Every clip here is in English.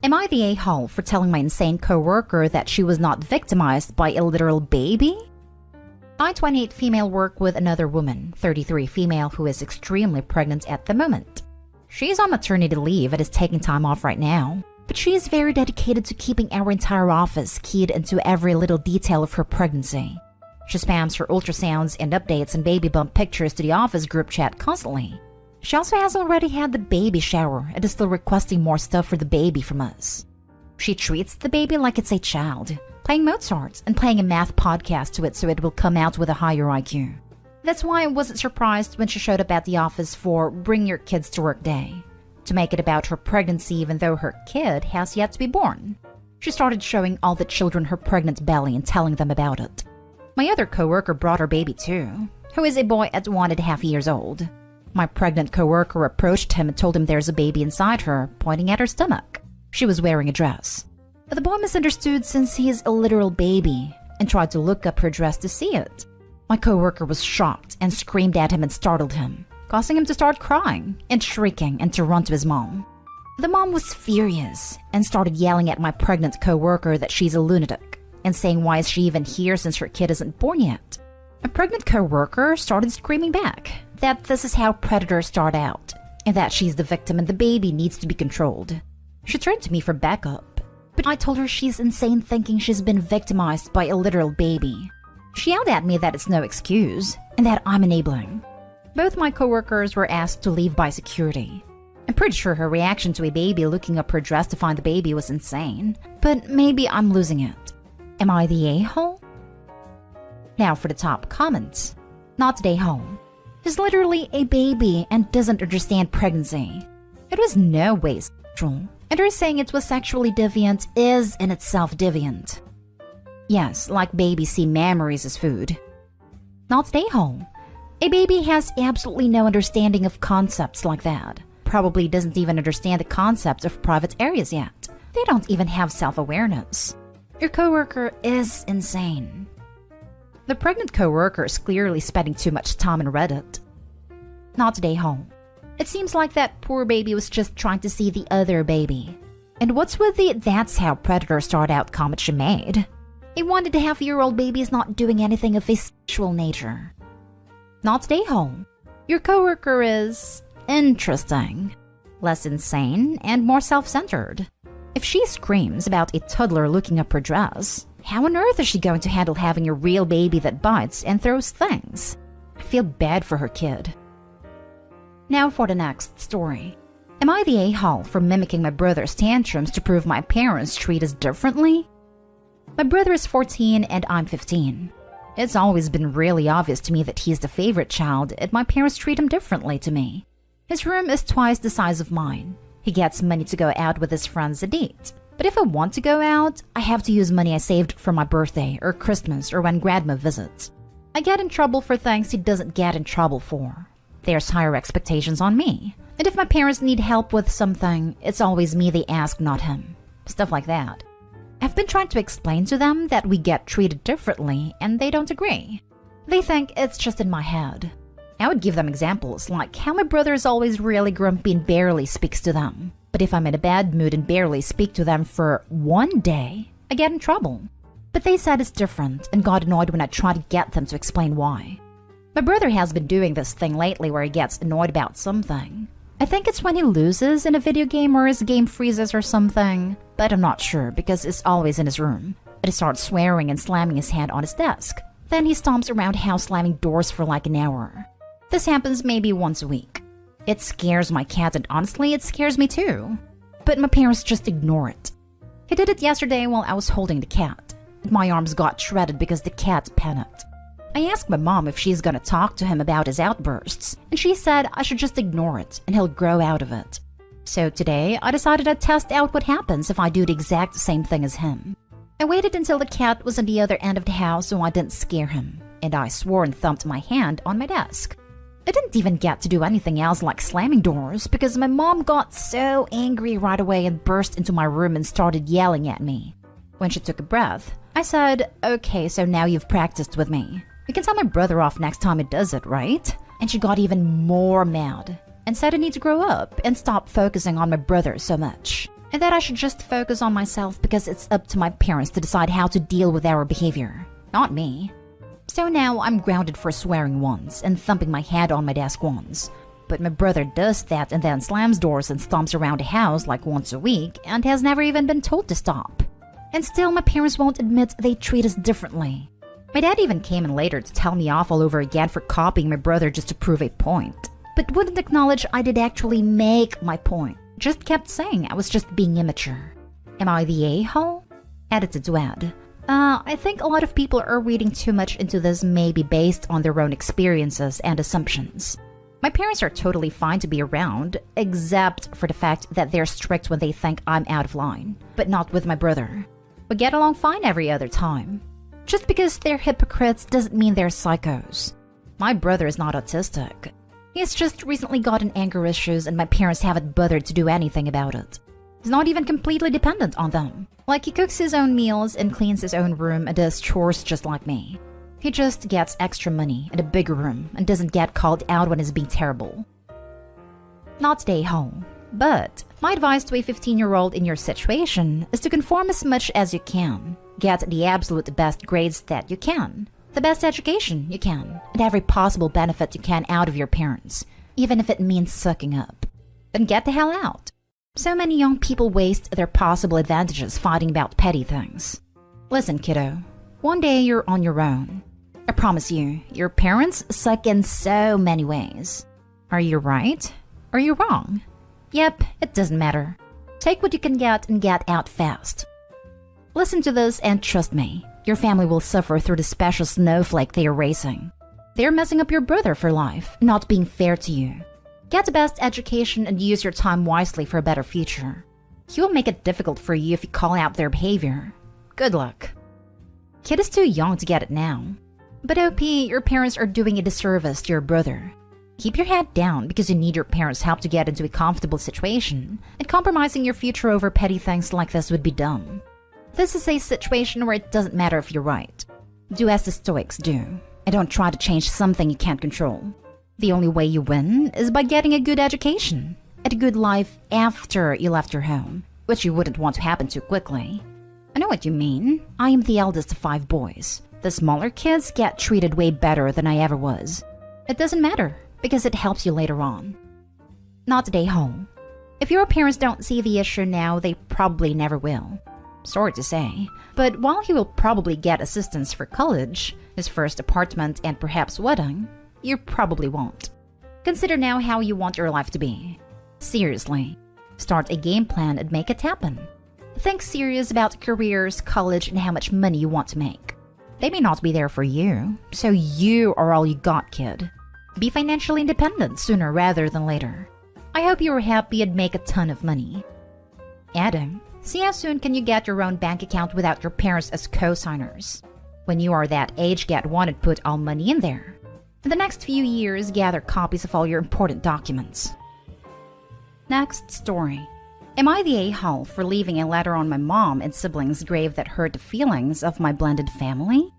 Am I the a-hole for telling my insane coworker that she was not victimized by a literal baby? I, 28 female, work with another woman, 33 female, who is extremely pregnant at the moment. She's on maternity leave and is taking time off right now, but she is very dedicated to keeping our entire office keyed into every little detail of her pregnancy. She spams her ultrasounds and updates and baby bump pictures to the office group chat constantly. She also has already had the baby shower and is still requesting more stuff for the baby from us. She treats the baby like it's a child, playing Mozart and playing a math podcast to it so it will come out with a higher IQ. That's why I wasn't surprised when she showed up at the office for Bring Your Kids to Work Day, to make it about her pregnancy even though her kid has yet to be born. She started showing all the children her pregnant belly and telling them about it. My other coworker brought her baby too, who is a boy at 1.5 years old. My pregnant coworker approached him and told him there's a baby inside her, pointing at her stomach. She was wearing a dress. But the boy misunderstood since he is a literal baby and tried to look up her dress to see it. My coworker was shocked and screamed at him and startled him, causing him to start crying and shrieking and to run to his mom. The mom was furious and started yelling at my pregnant coworker that she's a lunatic and saying why is she even here since her kid isn't born yet. My pregnant coworker started screaming back that this is how predators start out and that she's the victim and the baby needs to be controlled. She turned to me for backup, but I told her she's insane thinking she's been victimized by a literal baby. She yelled at me that it's no excuse and that I'm enabling. Both my coworkers were asked to leave by security. I'm pretty sure her reaction to a baby looking up her dress to find the baby was insane, but maybe I'm losing it. Am I the a-hole? Now for the top comments. Not the a-hole. He's literally a baby and doesn't understand pregnancy. It was no way sexual, and her saying it was sexually deviant is in itself deviant. Yes, like babies see memories as food. Not the a-hole. A baby has absolutely no understanding of concepts like that. Probably doesn't even understand the concept of private areas yet. They don't even have self-awareness. Your coworker is insane. The pregnant coworker is clearly spending too much time on Reddit. Not the a-hole. It seems like that poor baby was just trying to see the other baby. And what's with the "that's how predators start out" comment she made? A 1.5-year-old baby is not doing anything of a sexual nature. Not the a-hole. Your coworker is interesting, less insane, and more self-centered. If she screams about a toddler looking up her dress, how on earth is she going to handle having a real baby that bites and throws things? I feel bad for her kid. Now for the next story. Am I the a-hole for mimicking my brother's tantrums to prove my parents treat us differently? My brother is 14 and I'm 15. It's always been really obvious to me that he's the favorite child and my parents treat him differently to me. His room is twice the size of mine. He gets money to go out with his friends and eat. But if I want to go out, I have to use money I saved for my birthday or Christmas or when grandma visits. I get in trouble for things he doesn't get in trouble for. There's higher expectations on me. And if my parents need help with something, it's always me they ask, not him. Stuff like that. I've been trying to explain to them that we get treated differently and they don't agree. They think it's just in my head. I would give them examples like how my brother is always really grumpy and barely speaks to them. But if I'm in a bad mood and barely speak to them for one day, I get in trouble. But they said it's different and got annoyed when I try to get them to explain why. My brother has been doing this thing lately where he gets annoyed about something. I think it's when he loses in a video game or his game freezes or something, but I'm not sure because it's always in his room. But he starts swearing and slamming his hand on his desk. Then he stomps around house slamming doors for like an hour. This happens maybe once a week. It scares my cat and honestly it scares me too. But my parents just ignore it. He did it yesterday while I was holding the cat. My arms got shredded because the cat panicked. I asked my mom if she's gonna talk to him about his outbursts, and she said I should just ignore it and he'll grow out of it. So today, I decided to test out what happens if I do the exact same thing as him. I waited until the cat was on the other end of the house so I didn't scare him, and I swore and thumped my hand on my desk. I didn't even get to do anything else like slamming doors because my mom got so angry right away and burst into my room and started yelling at me. When she took a breath, I said, "Okay, so now you've practiced with me. You can tell my brother off next time he does it, right?" And she got even more mad and said I need to grow up and stop focusing on my brother so much. and that I should just focus on myself because it's up to my parents to decide how to deal with our behavior, not me. So now I'm grounded for swearing once and thumping my head on my desk once. But my brother does that and then slams doors and stomps around the house like once a week and has never even been told to stop. And still my parents won't admit they treat us differently. My dad even came in later to tell me off all over again for copying my brother just to prove a point. But wouldn't acknowledge I did actually make my point. Just kept saying I was just being immature. Am I the a-hole? Edited to add. I think a lot of people are reading too much into this, maybe based on their own experiences and assumptions. My parents are totally fine to be around, except for the fact that they're strict when they think I'm out of line, but not with my brother. We get along fine every other time. Just because they're hypocrites doesn't mean they're psychos. My brother is not autistic. He's just recently gotten anger issues and my parents haven't bothered to do anything about it. He's not even completely dependent on them. Like, he cooks his own meals and cleans his own room and does chores just like me. He just gets extra money and a bigger room and doesn't get called out when he's being terrible. Not stay home. But my advice to a 15-year-old in your situation is to conform as much as you can. Get the absolute best grades that you can. The best education you can. And every possible benefit you can out of your parents. Even if it means sucking up. Then get the hell out. So many young people waste their possible advantages fighting about petty things. Listen, kiddo. One day you're on your own. I promise you, your parents suck in so many ways. Are you right? Are you wrong? Yep, it doesn't matter. Take what you can get and get out fast. Listen to this and trust me, your family will suffer through the special snowflake they are raising. They're messing up your brother for life, not being fair to you. Get the best education and use your time wisely for a better future. He will make it difficult for you if you call out their behavior. Good luck. Kid is too young to get it now. But OP, your parents are doing a disservice to your brother. Keep your head down because you need your parents' help to get into a comfortable situation, and compromising your future over petty things like this would be dumb. This is a situation where it doesn't matter if you're right. Do as the Stoics do, and don't try to change something you can't control. The only way you win is by getting a good education, and a good life after you left your home, which you wouldn't want to happen too quickly. I know what you mean. I am the eldest of 5 boys. The smaller kids get treated way better than I ever was. It doesn't matter, because it helps you later on. Not stay home. If your parents don't see the issue now, they probably never will. Sorry to say, but while he will probably get assistance for college, his first apartment, and perhaps wedding, you probably won't. Consider now how you want your life to be. Seriously. Start a game plan and make it happen. Think serious about careers, college, and how much money you want to make. They may not be there for you, so you are all you got, kid. Be financially independent sooner rather than later. I hope you are happy and make a ton of money. Adam, see how soon can you get your own bank account without your parents as co-signers? When you are that age, get one and put all money in there. In the next few years, gather copies of all your important documents. Next story. Am I the a-hole for leaving a letter on my mom and siblings' grave that hurt the feelings of my blended family?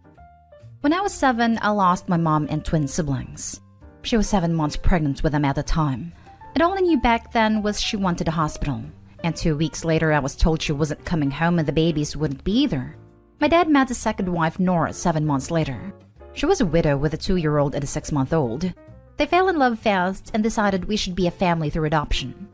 When I was 7, I lost my mom and twin siblings. She was 7 months pregnant with them at the time. And all I knew back then was she went to the hospital. And 2 weeks later, I was told she wasn't coming home and the babies wouldn't be either. My dad met his second wife, Nora, 7 months later. She was a widow with a 2-year-old and a 6-month-old. They fell in love fast and decided we should be a family through adoption.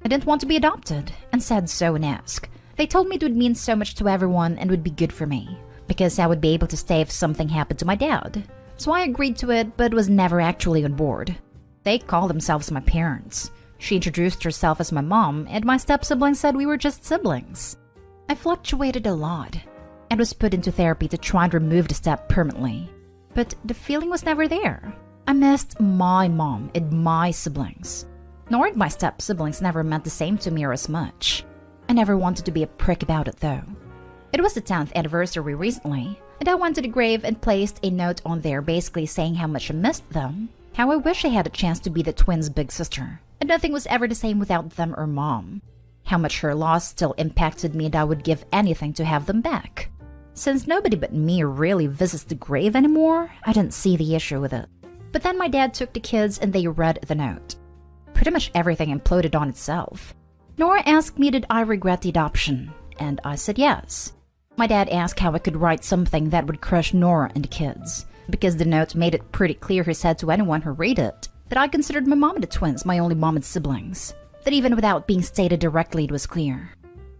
I didn't want to be adopted, and said so and asked. They told me it would mean so much to everyone and would be good for me, because I would be able to stay if something happened to my dad. So I agreed to it, but was never actually on board. They call themselves my parents. She introduced herself as my mom, and my step-sibling said we were just siblings. I fluctuated a lot, and was put into therapy to try and remove the step permanently. But the feeling was never there. I missed my mom and my siblings. Nor my step-siblings never meant the same to me or as much. I never wanted to be a prick about it though. It was the 10th anniversary recently, and I went to the grave and placed a note on there basically saying how much I missed them, how I wish I had a chance to be the twins' big sister, and nothing was ever the same without them or mom. How much her loss still impacted me and I would give anything to have them back. Since nobody but me really visits the grave anymore, I didn't see the issue with it. But then my dad took the kids and they read the note. Pretty much everything imploded on itself. Nora asked me did I regret the adoption, and I said yes. My dad asked how I could write something that would crush Nora and the kids, because the note made it pretty clear he said to anyone who read it that I considered my mom and the twins my only mom and siblings, that even without being stated directly it was clear.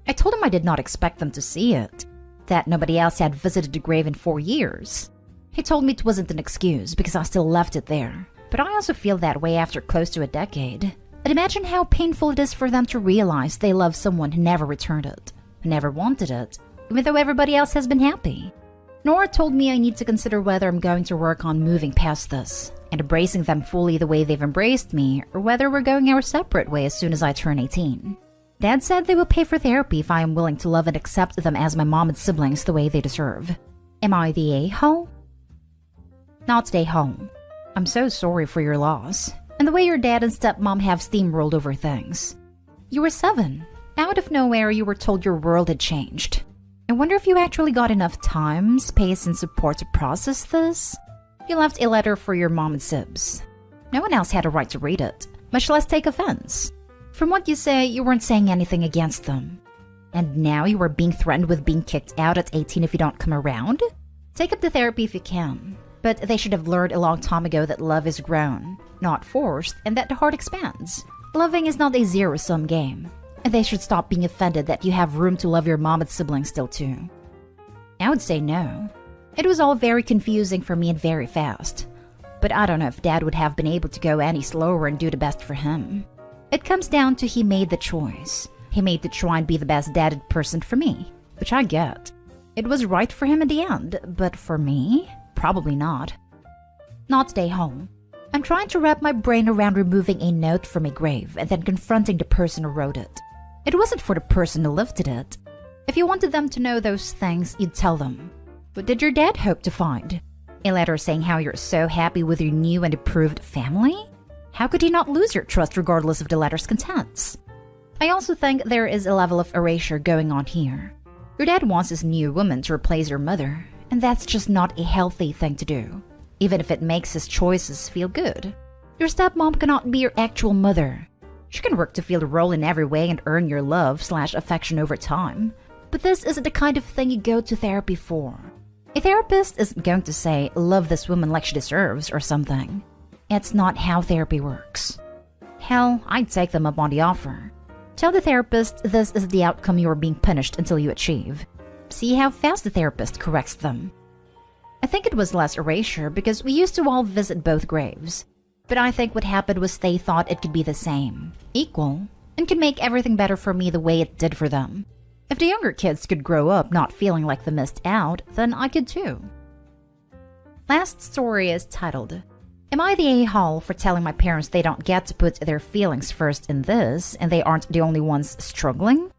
I told him I did not expect them to see it, that nobody else had visited the grave in 4 years. He told me it wasn't an excuse because I still left it there, but I also feel that way after close to a decade. And imagine how painful it is for them to realize they love someone who never returned it, who never wanted it, even though everybody else has been happy. Nora told me I need to consider whether I'm going to work on moving past this and embracing them fully the way they've embraced me, or whether we're going our separate way as soon as I turn 18. Dad said they will pay for therapy if I am willing to love and accept them as my mom and siblings the way they deserve. Am I the a-hole? Not the a-hole. I'm so sorry for your loss, and the way your dad and stepmom have steamrolled over things. You were 7. Out of nowhere, you were told your world had changed. I wonder if you actually got enough time, space, and support to process this? You left a letter for your mom and sibs. No one else had a right to read it, much less take offense. From what you say, you weren't saying anything against them. And now you are being threatened with being kicked out at 18 if you don't come around? Take up the therapy if you can. But they should have learned a long time ago that love is grown, not forced, and that the heart expands. Loving is not a zero-sum game. And they should stop being offended that you have room to love your mom and siblings still too. I would say no. It was all very confusing for me and very fast. But I don't know if Dad would have been able to go any slower and do the best for him. It comes down to he made the choice. He made to try and be the best dadded person for me, which I get. It was right for him in the end, but for me? Probably not. Not stay home. I'm trying to wrap my brain around removing a note from a grave and then confronting the person who wrote it. It wasn't for the person who lifted it. If you wanted them to know those things, you'd tell them. What did your dad hope to find? A letter saying how you're so happy with your new and approved family? How could he not lose your trust regardless of the letter's contents? I also think there is a level of erasure going on here. Your dad wants his new woman to replace your mother, and that's just not a healthy thing to do, even if it makes his choices feel good. Your stepmom cannot be your actual mother. She can work to fill the role in every way and earn your love/affection over time, but this isn't the kind of thing you go to therapy for. A therapist isn't going to say, love this woman like she deserves or something. It's not how therapy works. Hell, I'd take them up on the offer. Tell the therapist this is the outcome you are being punished until you achieve. See how fast the therapist corrects them. I think it was less erasure because we used to all visit both graves. But I think what happened was they thought it could be the same, equal, and could make everything better for me the way it did for them. If the younger kids could grow up not feeling like they missed out, then I could too. Last story is titled, Am I the a-hole for telling my parents they don't get to put their feelings first in this and they aren't the only ones struggling?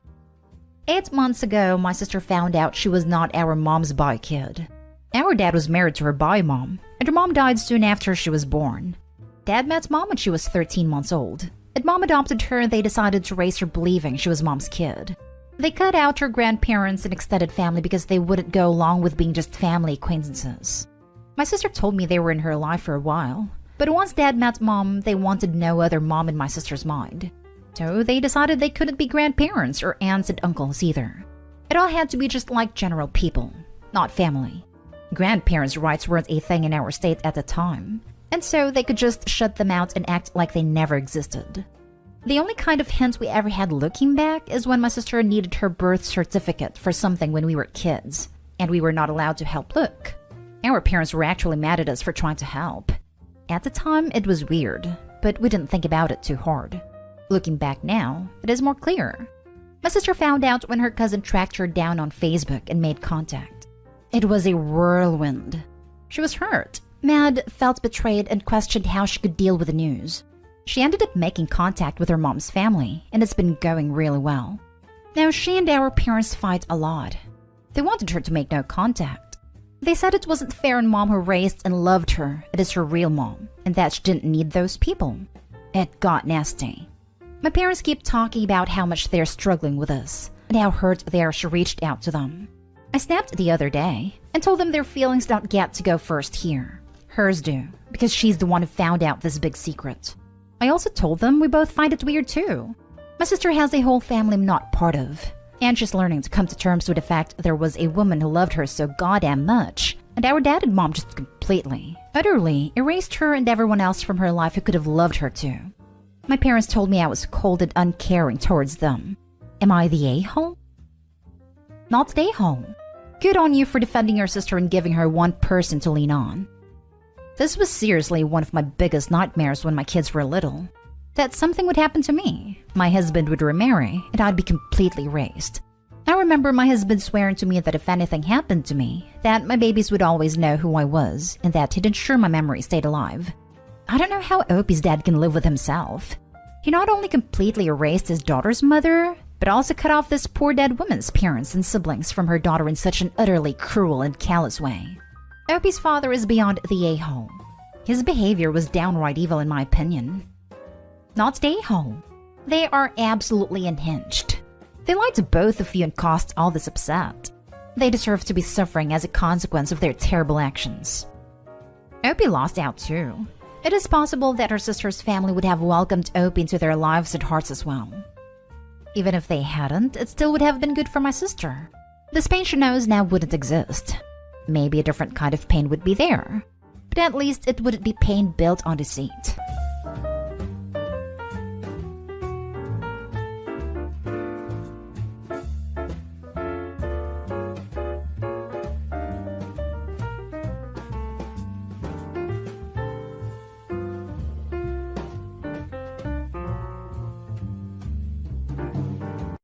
8 months ago, my sister found out she was not our mom's bi kid. Our dad was married to her bi mom, and her mom died soon after she was born. Dad met mom when she was 13 months old, and mom adopted her and they decided to raise her believing she was mom's kid. They cut out her grandparents and extended family because they wouldn't go along with being just family acquaintances. My sister told me they were in her life for a while, but once Dad met Mom, they wanted no other mom in my sister's mind. So they decided they couldn't be grandparents or aunts and uncles either. It all had to be just like general people, not family. Grandparents' rights weren't a thing in our state at the time, and so they could just shut them out and act like they never existed. The only kind of hint we ever had looking back is when my sister needed her birth certificate for something when we were kids, and we were not allowed to help look. Our parents were actually mad at us for trying to help. At the time, it was weird, but we didn't think about it too hard. Looking back now, it is more clear. My sister found out when her cousin tracked her down on Facebook and made contact. It was a whirlwind. She was hurt, mad, felt betrayed, and questioned how she could deal with the news. She ended up making contact with her mom's family, and it's been going really well. Now, she and our parents fight a lot. They wanted her to make no contact. They said it wasn't fair on Mom who raised and loved her, it is her real mom, and that she didn't need those people. It got nasty. My parents keep talking about how much they're struggling with us, and how hurt they are she reached out to them. I snapped the other day, and told them their feelings don't get to go first here. Hers do, because she's the one who found out this big secret. I also told them we both find it weird too. My sister has a whole family I'm not part of, and she's learning to come to terms with the fact there was a woman who loved her so goddamn much, and our dad and mom just completely, utterly erased her and everyone else from her life who could have loved her too. My parents told me I was cold and uncaring towards them. Am I the a-hole? Not the a-hole. Good on you for defending your sister and giving her one person to lean on. This was seriously one of my biggest nightmares when my kids were little. That something would happen to me, my husband would remarry, and I'd be completely erased. I remember my husband swearing to me that if anything happened to me, that my babies would always know who I was, and that he'd ensure my memory stayed alive. I don't know how Opie's dad can live with himself. He not only completely erased his daughter's mother, but also cut off this poor dead woman's parents and siblings from her daughter in such an utterly cruel and callous way. Opie's father is beyond the a-hole. His behavior was downright evil in my opinion. Not the a-hole. They are absolutely unhinged. They lied to both of you and caused all this upset. They deserve to be suffering as a consequence of their terrible actions. Opie lost out too. It is possible that her sister's family would have welcomed Opie into their lives and hearts as well. Even if they hadn't, it still would have been good for my sister. This pain she knows now wouldn't exist. Maybe a different kind of pain would be there, but at least it wouldn't be pain built on deceit.